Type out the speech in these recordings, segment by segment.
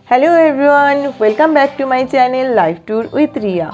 Hello everyone, welcome back to my channel life tour with Riya.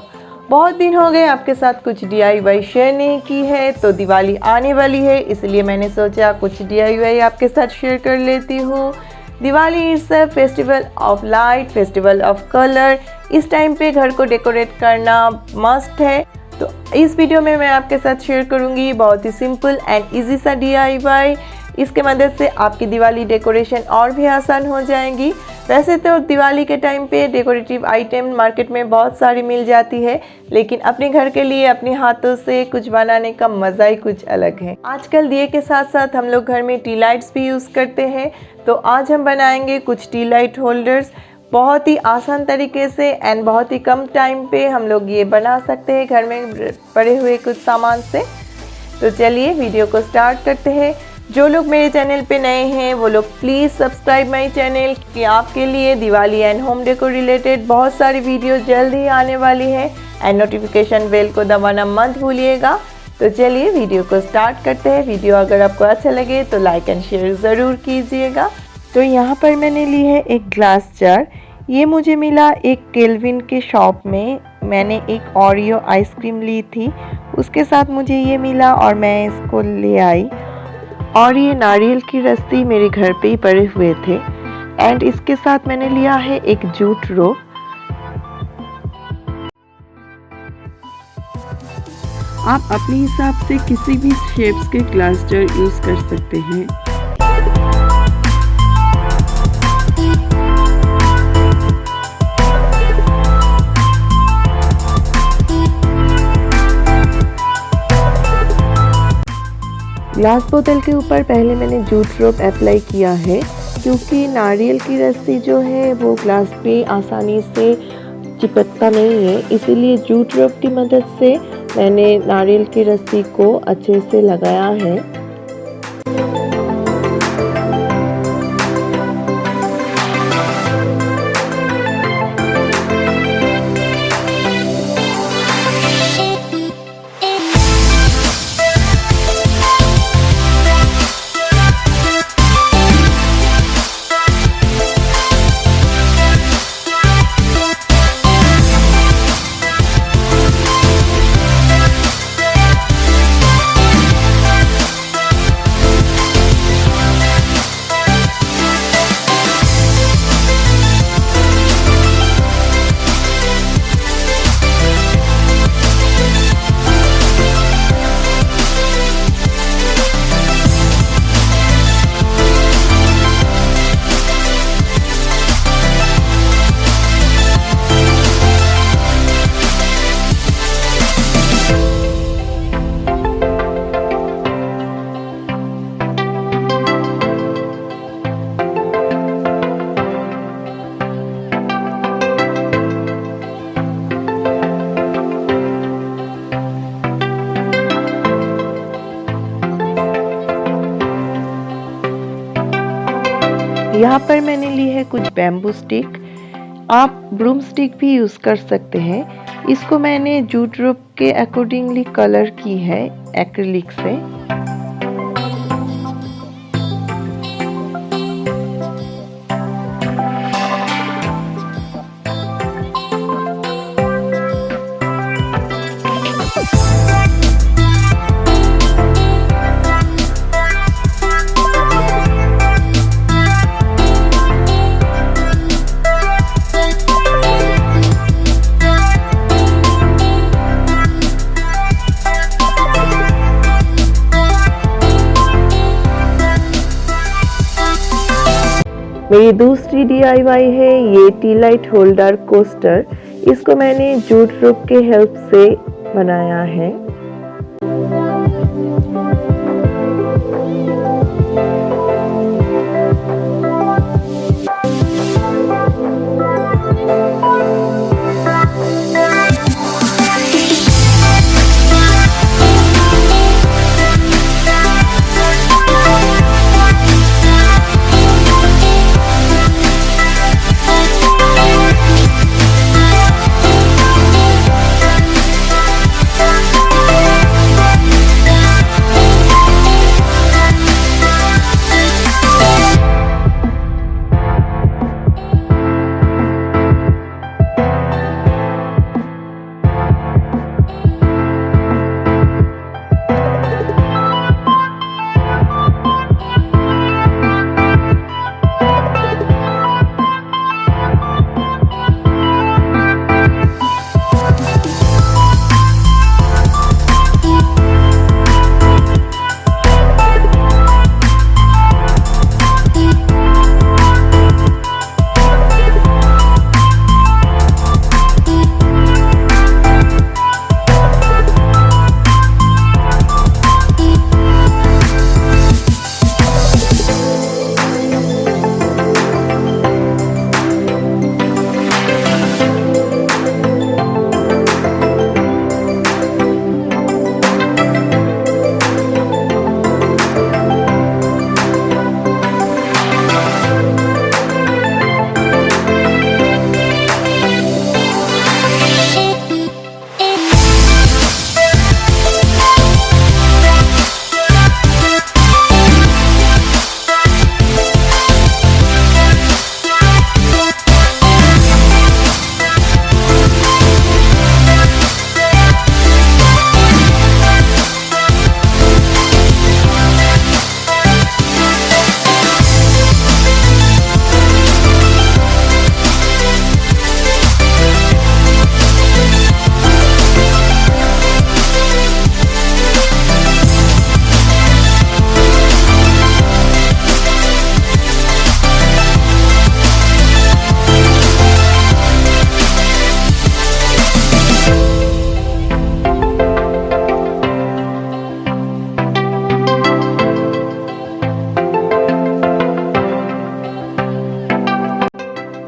बहुत दिन हो गए आपके साथ कुछ DIY शेयर नहीं की है, तो दिवाली आने वाली है इसलिए मैंने सोचा कुछ DIY आपके साथ शेयर कर लेती हूँ। Diwali it's a festival of light, festival of colour. इस टाइम पे घर को डेकोरेट करना मस्ट है, तो इस वीडियो में मैं आपके साथ शेयर करूँगी बहुत ही सिंपल एंड ईजी सा DIY। इसके मदद से आपकी दिवाली डेकोरेशन और भी आसान हो जाएगी। वैसे तो दिवाली के टाइम पे डेकोरेटिव आइटम मार्केट में बहुत सारी मिल जाती है, लेकिन अपने घर के लिए अपने हाथों से कुछ बनाने का मज़ा ही कुछ अलग है। आजकल दिए के साथ साथ हम लोग घर में टी लाइट्स भी यूज़ करते हैं, तो आज हम बनाएंगे कुछ टी लाइट होल्डर्स। बहुत ही आसान तरीके से एंड बहुत ही कम टाइम पे हम लोग ये बना सकते हैं घर में पड़े हुए कुछ सामान से। तो चलिए वीडियो को स्टार्ट करते हैं। जो लोग मेरे चैनल पे नए हैं वो लोग प्लीज़ सब्सक्राइब माय चैनल, कि आपके लिए Diwali and home decor related बहुत सारी वीडियो जल्द ही आने वाली है एंड नोटिफिकेशन बेल को दबाना मत भूलिएगा। तो चलिए वीडियो को स्टार्ट करते हैं। वीडियो अगर आपको अच्छा लगे तो लाइक एंड शेयर ज़रूर कीजिएगा। तो यहाँ पर मैंने ली है एक ग्लास जार। ये मुझे मिला एक केल्विन के शॉप में। मैंने एक ओरियो आइसक्रीम ली थी, उसके साथ मुझे ये मिला और मैं इसको ले आई। और ये नारियल की रस्सी मेरे घर पे ही पड़े हुए थे एंड इसके साथ मैंने लिया है एक जूट रोप। आप अपने हिसाब से किसी भी शेप्स के ग्लास जार यूज़ कर सकते हैं। ग्लास बोतल के ऊपर पहले मैंने जूट रोप अप्लाई किया है, क्योंकि नारियल की रस्सी जो है वो ग्लास पे आसानी से चिपकता नहीं है, इसीलिए जूट रोप की मदद से मैंने नारियल की रस्सी को अच्छे से लगाया है। यहाँ पर मैंने ली है कुछ बैम्बू स्टिक। आप ब्रूम स्टिक भी यूज़ कर सकते हैं। इसको मैंने जूट रोप के अकॉर्डिंगली कलर की है एक्रिलिक से। मेरी दूसरी DIY है ये टी लाइट होल्डर कोस्टर। इसको मैंने जूट रोप के हेल्प से बनाया है।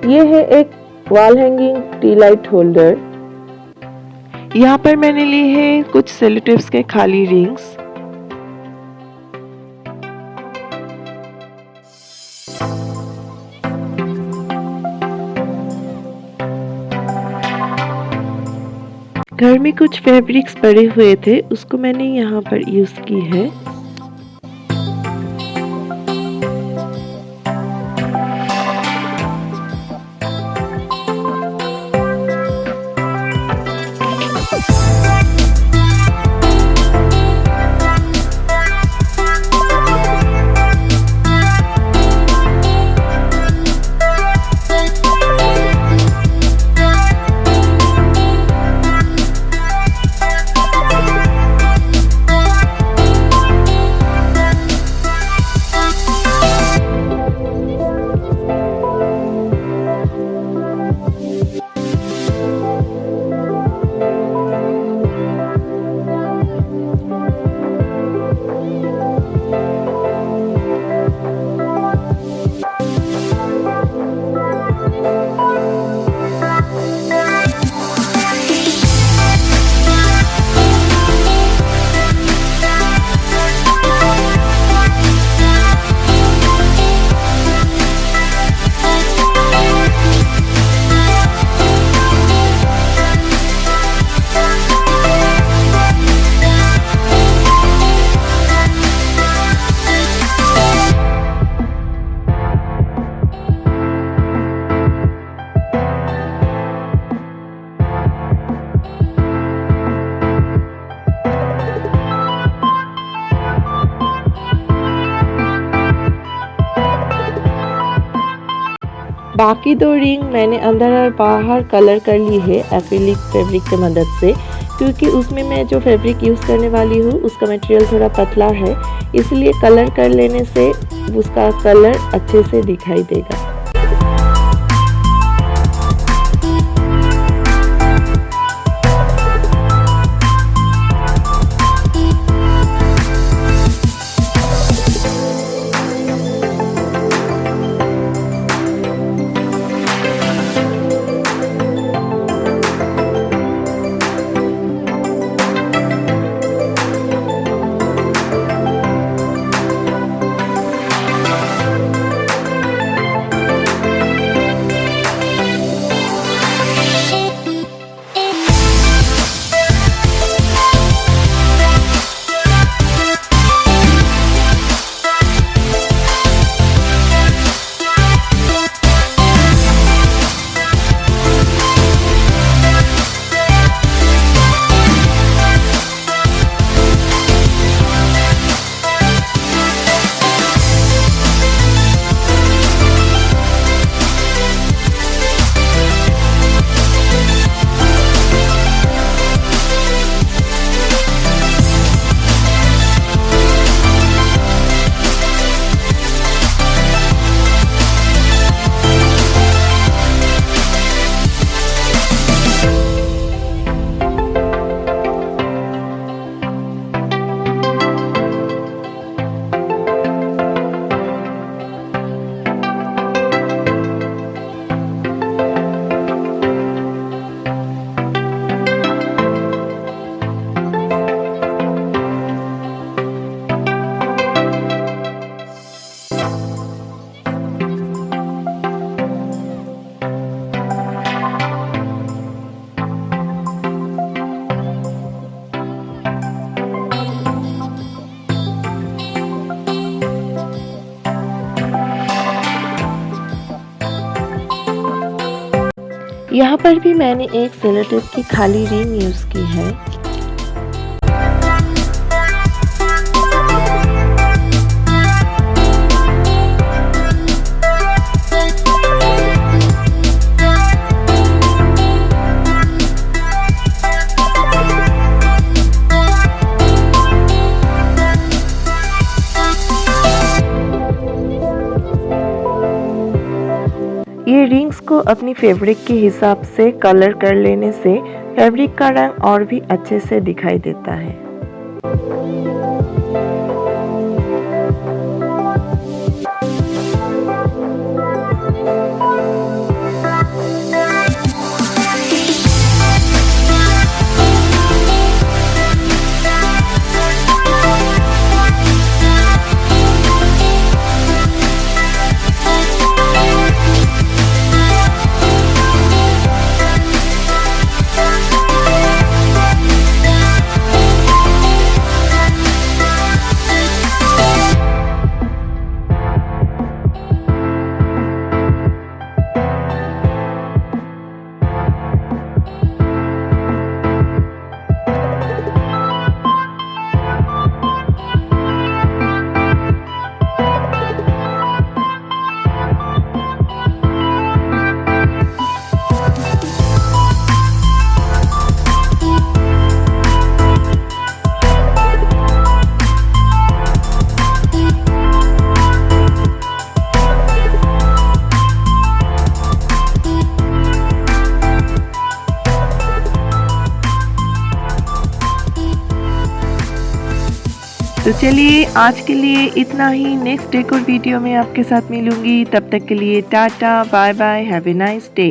ये है एक wall hanging T light holder. यहाँ पर मैंने ली है कुछ सेलो टेप्स के खाली रिंग्स। घर में कुछ फैब्रिक्स पड़े हुए थे, उसको मैंने यहाँ पर यूज की है। बाकी 2 रिंग मैंने अंदर और बाहर कलर कर ली है एक्रिलिक फैब्रिक की मदद से, क्योंकि उसमें मैं जो फैब्रिक यूज़ करने वाली हूँ उसका मटेरियल थोड़ा पतला है, इसलिए कलर कर लेने से उसका कलर अच्छे से दिखाई देगा। यहाँ पर भी मैंने एक सेलो टेप की खाली रिंग यूज़ की है। ये रिंग्स को अपनी फैब्रिक के हिसाब से कलर कर लेने से फैब्रिक का रंग और भी अच्छे से दिखाई देता है। तो चलिए आज के लिए इतना ही। नेक्स्ट डेकोर वीडियो में आपके साथ मिलूंगी। तब तक के लिए tata bye bye, have a nice day.